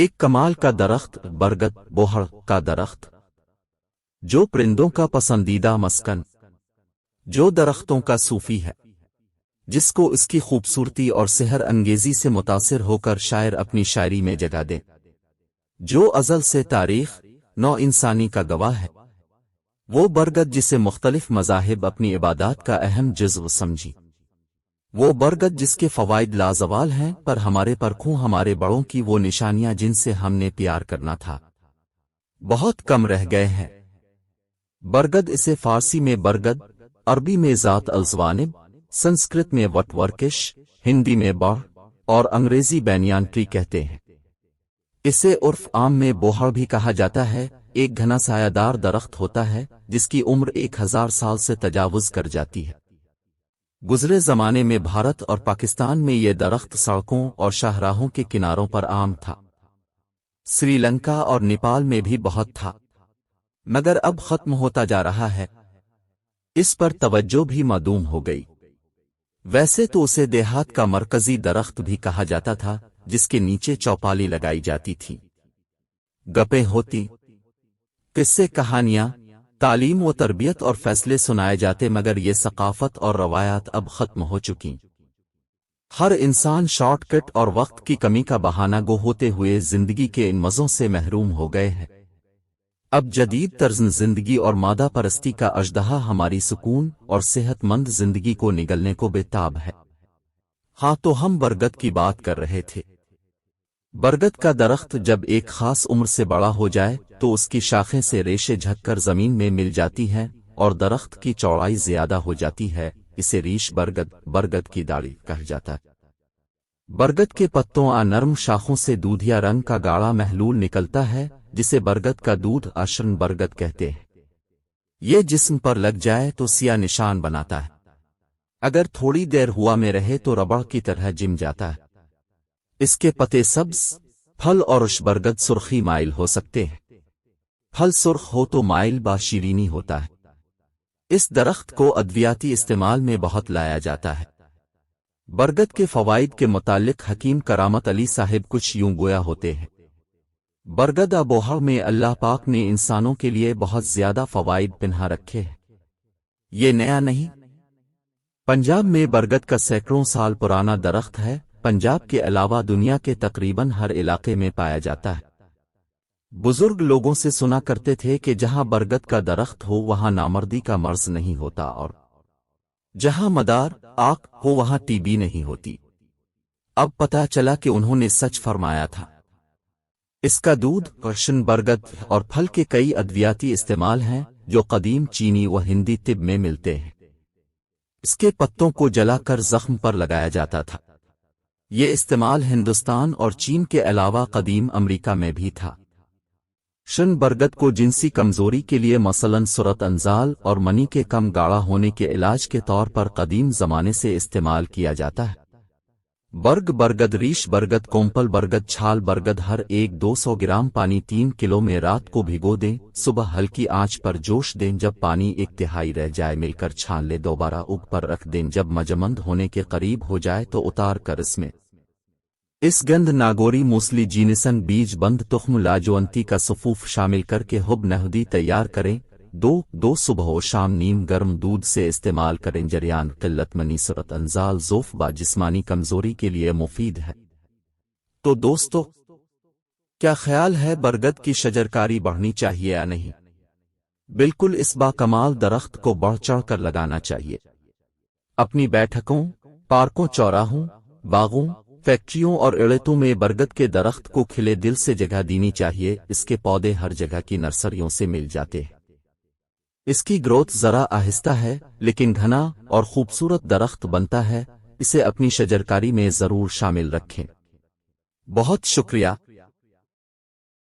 ایک کمال کا درخت برگد بوہڑ کا درخت، جو پرندوں کا پسندیدہ مسکن، جو درختوں کا صوفی ہے، جس کو اس کی خوبصورتی اور سحر انگیزی سے متاثر ہو کر شاعر اپنی شاعری میں جگہ دے، جو ازل سے تاریخ نو انسانی کا گواہ ہے، وہ برگد جسے مختلف مذاہب اپنی عبادات کا اہم جزو سمجھی، وہ برگد جس کے فوائد لازوال ہیں، پر ہمارے پرکھوں ہمارے بڑوں کی وہ نشانیاں جن سے ہم نے پیار کرنا تھا بہت کم رہ گئے ہیں۔ برگد اسے فارسی میں برگد، عربی میں ذات الزوانب، سنسکرت میں وٹ ورکش، ہندی میں بڑ اور انگریزی بینیان ٹری کہتے ہیں۔ اسے عرف عام میں بوہڑ بھی کہا جاتا ہے۔ ایک گھنا سایہ دار درخت ہوتا ہے جس کی عمر 1000 سال سے تجاوز کر جاتی ہے۔ گزرے زمانے میں بھارت اور پاکستان میں یہ درخت سڑکوں اور شاہراہوں کے کناروں پر عام تھا۔ سری لنکا اور نیپال میں بھی بہت تھا، مگر اب ختم ہوتا جا رہا ہے۔ اس پر توجہ بھی معدوم ہو گئی۔ ویسے تو اسے دیہات کا مرکزی درخت بھی کہا جاتا تھا، جس کے نیچے چوپالی لگائی جاتی تھی، گپیں ہوتی، قصے کہانیاں، تعلیم و تربیت اور فیصلے سنائے جاتے، مگر یہ ثقافت اور روایات اب ختم ہو چکی۔ ہر انسان شارٹ کٹ اور وقت کی کمی کا بہانہ گو ہوتے ہوئے زندگی کے ان مزوں سے محروم ہو گئے ہیں۔ اب جدید طرز زندگی اور مادہ پرستی کا اژدہا ہماری سکون اور صحت مند زندگی کو نگلنے کو بے تاب ہے۔ ہاں، تو ہم برگد کی بات کر رہے تھے۔ برگد کا درخت جب ایک خاص عمر سے بڑا ہو جائے تو اس کی شاخیں سے ریشے جھک کر زمین میں مل جاتی ہیں اور درخت کی چوڑائی زیادہ ہو جاتی ہے۔ اسے ریش برگد، برگد کی داڑھی کہا جاتا ہے۔ برگد کے پتوں نرم شاخوں سے دودھیا رنگ کا گاڑھا محلول نکلتا ہے، جسے برگد کا دودھ آشرن برگد کہتے ہیں۔ یہ جسم پر لگ جائے تو سیاہ نشان بناتا ہے، اگر تھوڑی دیر ہوا میں رہے تو ربڑ کی طرح جم جاتا ہے۔ اس کے پتے سبز، پھل اور برگد سرخی مائل ہو سکتے ہیں۔ پھل سرخ ہو تو مائل با شیرینی ہوتا ہے۔ اس درخت کو ادویاتی استعمال میں بہت لایا جاتا ہے۔ برگد کے فوائد کے متعلق حکیم کرامت علی صاحب کچھ یوں گویا ہوتے ہیں: برگد بوہڑ میں اللہ پاک نے انسانوں کے لیے بہت زیادہ فوائد پنہا رکھے ہیں، یہ نیا نہیں۔ پنجاب میں برگد کا سینکڑوں سال پرانا درخت ہے۔ پنجاب کے علاوہ دنیا کے تقریباً ہر علاقے میں پایا جاتا ہے۔ بزرگ لوگوں سے سنا کرتے تھے کہ جہاں برگد کا درخت ہو وہاں نامردی کا مرض نہیں ہوتا، اور جہاں مدار آک ہو وہاں ٹی بی نہیں ہوتی۔ اب پتہ چلا کہ انہوں نے سچ فرمایا تھا۔ اس کا دودھ، کرشن برگد اور پھل کے کئی ادویاتی استعمال ہیں جو قدیم چینی و ہندی طب میں ملتے ہیں۔ اس کے پتوں کو جلا کر زخم پر لگایا جاتا تھا۔ یہ استعمال ہندوستان اور چین کے علاوہ قدیم امریکہ میں بھی تھا۔ شن برگد کو جنسی کمزوری کے لیے مثلاً صورت انزال اور منی کے کم گاڑھا ہونے کے علاج کے طور پر قدیم زمانے سے استعمال کیا جاتا ہے۔ برگد، ریش برگد، کومپل برگد، چھال برگد ہر ایک 200 گرام پانی 3 کلو میں رات کو بھگو دیں، صبح ہلکی آنچ پر جوش دیں، جب پانی 1/3 رہ جائے مل کر چھان لے، دوبارہ اگ پر رکھ دیں، جب مجمد ہونے کے قریب ہو جائے تو اتار کر اس گند ناگوری موسلی جینسن بیج بند تخم لاجونتی کا صفوف شامل کر کے حب نہدی تیار کریں۔ دو صبح و شام نیم گرم دودھ سے استعمال کریں۔ جریان قلت منی، صورت انزال، ضعف با جسمانی کمزوری کے لیے مفید ہے۔ تو دوستو، کیا خیال ہے برگد کی شجرکاری بڑھنی چاہیے یا نہیں؟ بالکل، اس با کمال درخت کو بڑھ چڑھ کر لگانا چاہیے۔ اپنی بیٹھکوں، پارکوں، چوراہوں، باغوں، فیکٹریوں اور اڑیتوں میں برگد کے درخت کو کھلے دل سے جگہ دینی چاہیے۔ اس کے پودے ہر جگہ کی نرسریوں سے مل جاتے ہیں۔ اس کی گروتھ ذرا آہستہ ہے لیکن گھنا اور خوبصورت درخت بنتا ہے۔ اسے اپنی شجرکاری میں ضرور شامل رکھیں۔ بہت شکریہ۔